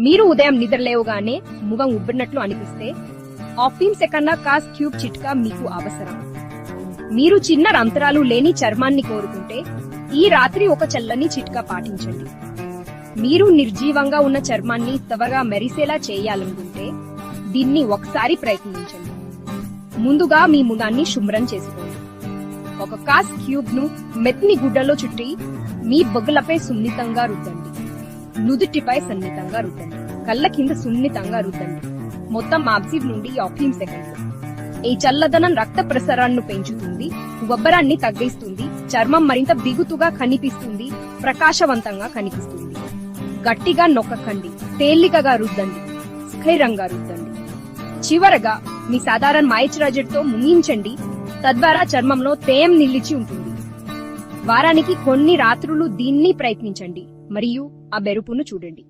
మీరు ఉదయం నిద్రలేవగానే ముఖం ఉబ్బినట్లు అనిపిస్తే ఆఫీమ్ సెకన్నా కాస్ క్యూబ్ చిట్కా మీకు అవసరం. మీరు చిన్న రంధ్రాలు లేని చర్మాన్ని కోరుకుంటే ఈ రాత్రి ఒక చల్లని చిట్కా పాటించండి. మీరు నిర్జీవంగా ఉన్న చర్మాన్ని త్వరగా మెరిసేలా చేయాలనుకుంటే దీన్ని ఒకసారి ప్రయత్నించండి. ముందుగా మీ ముఖాన్ని శుభ్రం చేసుకోండి. ఒక కాస్ క్యూబ్ ను మెత్ని గుడ్డలో చుట్టి మీ బొగ్గలపై సున్నితంగా రుద్దండి. నుదుటిపై సన్నితంగా రుద్దండి. కళ్ళ కింద సున్నితంగా రుద్దండి. మొత్తం 5 నుండి 8 సెకండ్లు. ఈ చల్లదనం రక్త ప్రసరణను పెంచుతుంది, ఉబ్బరాన్ని తగ్గిస్తుంది, చర్మం మరింత బిగుతుగా కనిపిస్తుంది, ప్రకాశవంతంగా కనిపిస్తుంది. గట్టిగా నొక్కకండి, తేలికగా రుద్దండి, స్థిరంగా రుద్దండి. చివరగా మీ సాధారణ మాయిశ్చరైజర్ తో ముగించండి, తద్వారా చర్మంలో తేమ నిలిచి ఉంటుంది. వారానికి కొన్ని రాత్రులు దీన్ని ప్రయత్నించండి మరియు ఆ మెరుపును చూడండి.